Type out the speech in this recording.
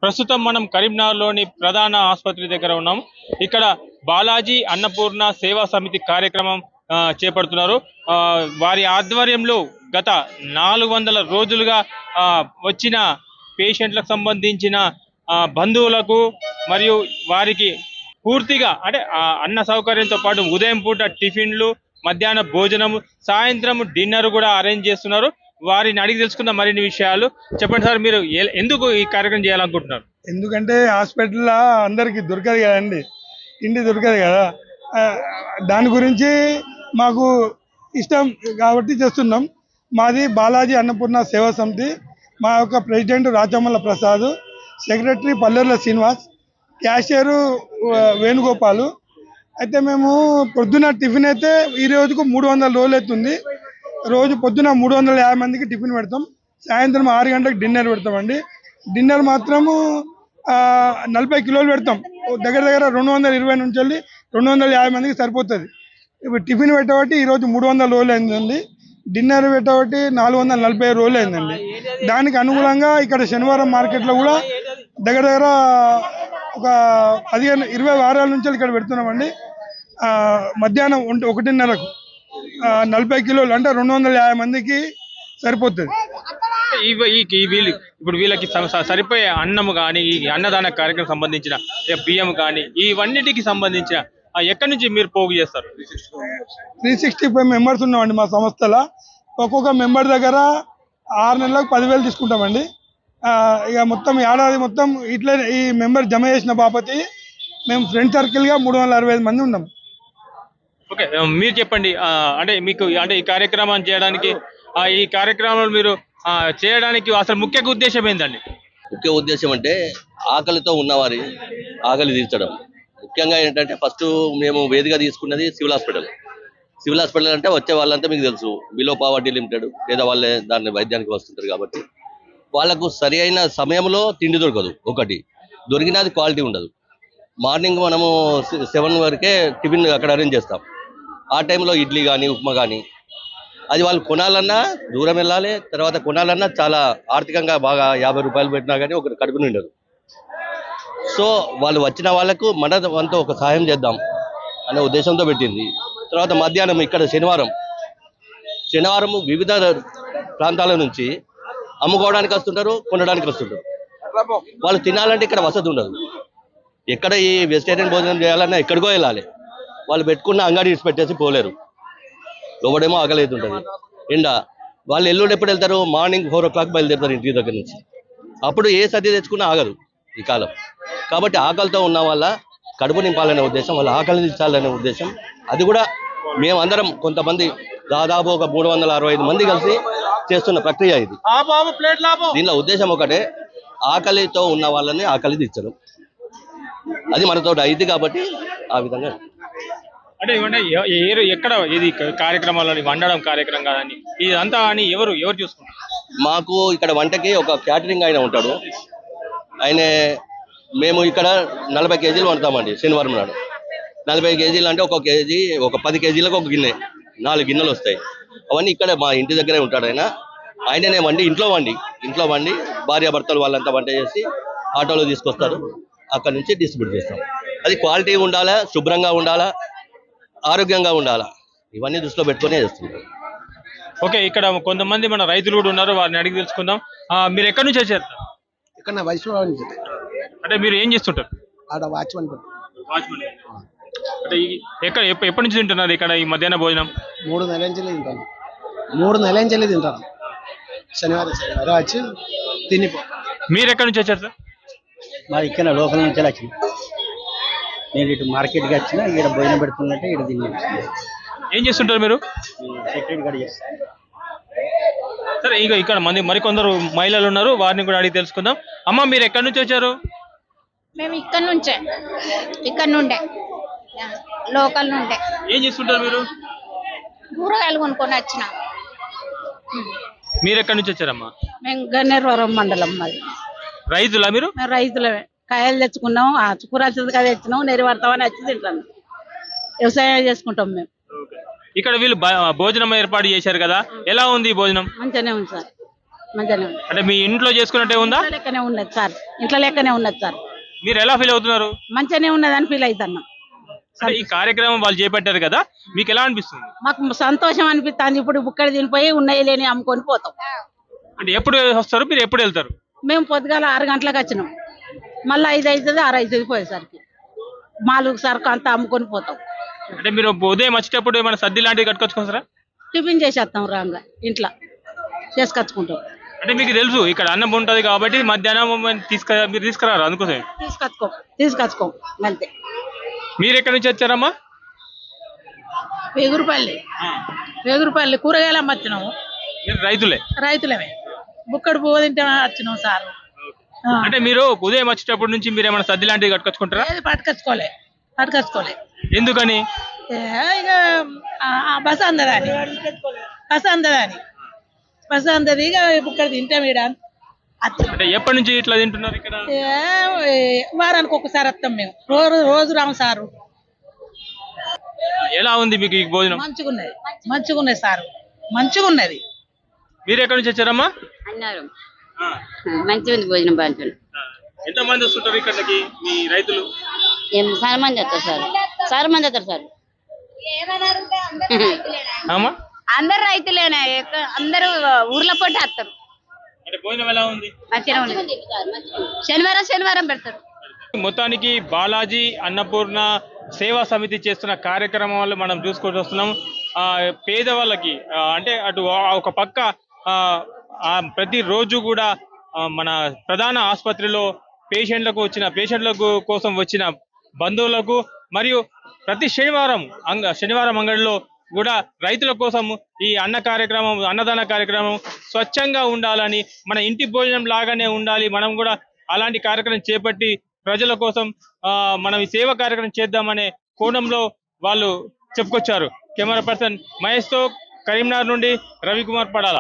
ప్రస్తుతం మనం కరీంనగర్లోని ప్రధాన ఆసుపత్రి దగ్గర ఉన్నాం. ఇక్కడ బాలాజీ అన్నపూర్ణ సేవా సమితి కార్యక్రమం చేపడుతున్నారు. వారి ఆధ్వర్యంలో గత 400 రోజులుగా వచ్చిన పేషెంట్లకు సంబంధించిన బంధువులకు మరియు వారికి పూర్తిగా అంటే అన్న సౌకర్యంతో పాటు ఉదయం పూట టిఫిన్లు, మధ్యాహ్న భోజనం, సాయంత్రం డిన్నర్ కూడా అరేంజ్ చేస్తున్నారు. వారిని అడిగి తెలుసుకున్న మరిన్ని విషయాలు. చెప్పండి సార్, మీరు ఎందుకు ఈ కార్యక్రమం చేయాలనుకుంటున్నారు? ఎందుకంటే హాస్పిటల్లో అందరికి దొరకదు కదండి, తిండి దొరకదు కదా. దాని గురించి మాకు ఇష్టం కాబట్టి చేస్తున్నాం. మాది బాలాజీ అన్నపూర్ణ సేవా సమితి. మా యొక్క president Rachamalla Prasad, secretary Pallerla Srinivas, cashier Venugopal. అయితే మేము పొద్దున టిఫిన్ అయితే ఈ రోజుకు 300 రోజులు అవుతుంది. రోజు పొద్దున 350 మందికి టిఫిన్ పెడతాం. సాయంత్రం 6 గంటలకు డిన్నర్ పెడతామండి. డిన్నర్ మాత్రము 40 కిలోలు పెడతాం. దగ్గర 220 నుంచి వెళ్ళి 250 మందికి సరిపోతుంది. ఇప్పుడు టిఫిన్ పెట్టబట్టి ఈరోజు 300 రోజులు అయిందండి. డిన్నర్ పెట్టబట్టి 440 రోజులు అయిందండి. దానికి అనుగుణంగా ఇక్కడ శనివారం మార్కెట్లో కూడా దగ్గర ఒక 15-20 వారాల నుంచి ఇక్కడ పెడుతున్నామండి. మధ్యాహ్నం 1:30కు 40 కిలోలు అంటే 250 మందికి సరిపోతుంది. ఇప్పుడు వీళ్ళకి సరిపోయే అన్నము కానీ, ఈ అన్నదాన కార్యక్రమం సంబంధించిన బియ్యం కానీ, ఇవన్నిటికి సంబంధించిన ఎక్కడి నుంచి మీరు పోగు చేస్తారు? 365 మెంబర్స్ ఉన్నామండి మా సంస్థలో. ఒక్కొక్క మెంబర్ దగ్గర 6 నెలలకు 10,000 తీసుకుంటామండి. ఇక మొత్తం ఏడాది మొత్తం ఇట్లా ఈ మెంబర్ జమ చేసిన బాపతి మేము ఫ్రెండ్ సర్కిల్గా 365 మంది ఉన్నాం. ఓకే, మీరు చెప్పండి. అంటే మీకు అంటే ఈ కార్యక్రమం చేయడానికి ఈ కార్యక్రమాలు మీరు చేయడానికి అసలు ముఖ్య ఉద్దేశం ఏంటండి? ముఖ్య ఉద్దేశం అంటే ఆకలితో ఉన్నవారి ఆకలి తీర్చడం. ముఖ్యంగా ఏంటంటే ఫస్ట్ మేము వేదిక తీసుకున్నది సివిల్ హాస్పిటల్. సివిల్ హాస్పిటల్ అంటే వచ్చే వాళ్ళంతా మీకు తెలుసు, బిలో పావర్టీ లిమిటెడ్ లేదా వాళ్ళే దాన్ని వైద్యానికి వస్తుంటారు. కాబట్టి వాళ్ళకు సరి అయిన సమయంలో తిండి దొరకదు. ఒకటి దొరికినది క్వాలిటీ ఉండదు. మార్నింగ్ మనము 7 వరకే టిఫిన్ అక్కడ అరేంజ్ చేస్తాం. ఆ టైంలో ఇడ్లీ కానీ ఉప్మా కానీ అది వాళ్ళు కొనాలన్నా దూరం వెళ్ళాలి. తర్వాత కొనాలన్నా చాలా ఆర్థికంగా బాగా 50 రూపాయలు పెట్టినా కానీ ఒకటి కడుపు నిండదు. సో వాళ్ళు వచ్చిన వాళ్ళకు మన వంతు ఒక సహాయం చేద్దాం అనే ఉద్దేశంతో పెట్టింది. తర్వాత మధ్యాహ్నం ఇక్కడ శనివారం వివిధ ప్రాంతాల నుంచి అమ్ముకోవడానికి వస్తుంటారు, కొనడానికి వస్తుంటారు. వాళ్ళు తినాలంటే ఇక్కడ వసతి ఉండదు. ఎక్కడ ఈ వెజిటేరియన్ భోజనం చేయాలన్నా ఎక్కడికో వెళ్ళాలి. వాళ్ళు పెట్టుకున్న అంగడి ఇచ్చి పెట్టేసి పోలేరు. లోపడేమో ఆకలి అవుతుంటుంది. వాళ్ళు ఎల్లుండి ఎప్పుడు వెళ్తారు? మార్నింగ్ 4 o'clock బయలుదేరుతారు ఇంటి దగ్గర నుంచి. అప్పుడు ఏ సర్ది తెచ్చుకున్నా ఆగదు ఈ కాలం. కాబట్టి ఆకలితో ఉన్న వాళ్ళ కడుపు నింపాలనే ఉద్దేశం, వాళ్ళ ఆకలి తీర్చాలనే ఉద్దేశం. అది కూడా మేమందరం కొంతమంది దాదాపు ఒక 365 మంది కలిసి చేస్తున్న ప్రక్రియ ఇది. దీనిలో ఉద్దేశం ఒకటే, ఆకలితో ఉన్న వాళ్ళని ఆకలి తీర్చడం. అది మనతో అయింది కాబట్టి ఆ విధంగా. అంటే ఎక్కడ ఇది కార్యక్రమాలని వండడం కార్యక్రమం కాదని ఇదంతా అని ఎవరు చూసుకుంటారు? మాకు ఇక్కడ వంటకి ఒక క్యాటరింగ్ ఆయన ఉంటాడు. మేము ఇక్కడ 40 కేజీలు వండుతామండి శనివారం నాడు. 40 కేజీలు అంటే ఒక కేజీ, ఒక 10 కేజీలకు ఒక గిన్నె, 4 గిన్నెలు వస్తాయి. అవన్నీ ఇక్కడ మా ఇంటి దగ్గరే ఉంటాడు ఆయననే ఇంట్లో వండి భార్యాభర్తలు వాళ్ళంతా వంట చేసి ఆటోలో తీసుకొస్తారు. అక్కడ నుంచి డిస్ట్రిబ్యూట్ చేస్తాం. అది క్వాలిటీ ఉండాలా, శుభ్రంగా ఉండాలా, ఆరోగ్యంగా ఉండాలా, ఇవన్నీ దృష్టిలో పెట్టుకునే చేస్తుంటారు. ఓకే, ఇక్కడ కొంతమంది మన రైతులు కూడా ఉన్నారు, వారిని అడిగి తెలుసుకుందాం. మీరు ఎక్కడి నుంచి వచ్చారు? ఇక్కడ వైష్ణవ నుంచి. అంటే మీరు ఏం చేస్తుంటారు? వాచ్మెన్. అంటే ఎప్పటి నుంచి తింటున్నారు ఇక్కడ ఈ మధ్యాహ్న భోజనం? 3 నెలల నుంచి తింటాను. 3 నెలల నుంచి తింటాను. శనివారం వచ్చి తినిపో. మీరు ఎక్కడి నుంచి వచ్చారు సార్? మాది ఇక్కడ లోకల్ నుంచి వచ్చింది. నేను ఇటు మార్కెట్కి వచ్చిన, ఇక్కడ భోజనం పెడుతున్నట్టే ఇక్కడ తిని. ఏం చేస్తుంటారు మీరు? సెక్యూరిటీ గార్డ్ చేస్తాను. సరే, ఇక్కడ మరికొందరు మహిళలు ఉన్నారు, వారిని కూడా అడిగి తెలుసుకుందాం. అమ్మ, మీరు ఎక్కడి నుంచి వచ్చారు? మేము ఇక్కడ నుండే లోకల్ నుండే. ఏం చేస్తుంటారు మీరు? కూరగాయలు కొనుక్కొని వచ్చిన. మీరు ఎక్కడి నుంచి వచ్చారమ్మా? మేము గన్నేరువరం మండలం. మాది రైతులా మీరు? రైతులమే. కాయలు తెచ్చుకున్నాం, కూరలు తెచ్చినాం, నెరి పడతామని వచ్చి తింటాను. వ్యవసాయం చేసుకుంటాం మేము. ఇక్కడ వీళ్ళు భోజనం ఏర్పాటు చేశారు కదా, ఎలా ఉంది భోజనం? మంచిగానే ఉంది సార్. మంచిగానే ఉంది. అంటే మీ ఇంట్లో చేసుకున్నట్టే ఉందా? ఇంట్లో లెక్కనే ఉన్నది సార్, ఇంట్లో లెక్కనే ఉన్నది సార్. మీరు ఎలా ఫీల్ అవుతున్నారు? మంచిగానే ఉన్నదని ఫీల్ అవుతున్నాం. అంటే ఈ కార్యక్రమం వాళ్ళు చేపట్టారు కదా, మీకు ఎలా అనిపిస్తుంది? మాకు సంతోషం అనిపిస్తుంది. ఇప్పుడు బుక్కడ తినిపోయి ఉన్నాయి లేని అమ్ముకొని పోతాం. అంటే ఎప్పుడు వస్తారు, మీరు ఎప్పుడు వెళ్తారు? మేము పొద్దుగాల 6 గంటలకు వచ్చినాం, మళ్ళీ 5 అవుతుంది 6 అవుతుంది పోయేసరికి. మాలుగు సరుకు అంతా అమ్ముకొని పోతాం. అంటే మీరు ఉదయం వచ్చేటప్పుడు ఏమైనా సద్ది లాంటివి కట్టుకొచ్చుకొస్తారా? టిఫిన్ చేసేస్తాం రాంగా, ఇంట్లో చేసుకొచ్చుకుంటాం. అంటే మీకు తెలుసు ఇక్కడ అన్నం ఉంటుంది కాబట్టి మధ్యాహ్నం మీరు తీసుకురారు, అందుకోసం. తీసుకొచ్చుకోం అంతే. మీరు ఎక్కడి నుంచి వచ్చారమ్మా? వేగురుపల్లి కూరగాయలు అమ్మొచ్చినాము. మీరు రైతులే? రైతులమే. బుక్కడు పువ్వు తింటే వచ్చినాం సార్. అంటే మీరు ఉదయం వచ్చేటప్పటి నుంచి మీరు ఏమైనా సద్ది లాంటివి కట్టుకొచ్చుకుంటారా? పట్టుకొచ్చుకోలే. ఎందుకని? ఇక బస అందదాని బస అందది. ఇక బుక్కడు తింటాం ఈడ. అంటే ఎప్పటి నుంచి ఇట్లా తింటున్నారు ఇక్కడ? వారానికి ఒకసారి వస్తాం మేము, రోజు రాము సారు. ఎలా ఉంది మీకు ఈ భోజనం? మంచిగున్నది సారు, మంచిగున్నది. మీరు ఎక్కడి నుంచి వచ్చారమ్మా? అన్నారు మంచిగా ఉంది భోజనం బాగుంటుంది. ఎంత మంది వస్తుంటారు ఇక్కడికి మీ రైతులు? చాలా మంది వస్తారు సార్. ఆమా? అందరు రైతులేనా, అందరూ ఊర్ల పొట్టి వస్తారు. అంటే భోజనం ఎలా ఉంది? మంచిగా ఉంది. శనివారం పెడతారు. మొత్తానికి బాలాజీ అన్నపూర్ణ సేవా సమితి చేస్తున్న కార్యక్రమాలు మనం చూసుకుంటూ వస్తున్నాం. పేదవాళ్ళకి అంటే అటు ఒక పక్క ప్రతిరోజు కూడా మన ప్రధాన ఆసుపత్రిలో పేషెంట్లకు కోసం వచ్చిన బంధువులకు మరియు ప్రతి శనివారం అంగడిలో కూడా రైతుల కోసం ఈ అన్నదాన కార్యక్రమం స్వచ్ఛంగా ఉండాలని, మన ఇంటి భోజనం లాగానే ఉండాలి, మనం కూడా అలాంటి కార్యక్రమం చేపట్టి ప్రజల కోసం మనం ఈ సేవ కార్యక్రమం చేద్దామనే కోణంలో వాళ్ళు చెప్పుకొచ్చారు. కెమెరా పర్సన్ మహేష్ తో కరీంనగర్ నుండి రవికుమార్ పడాల.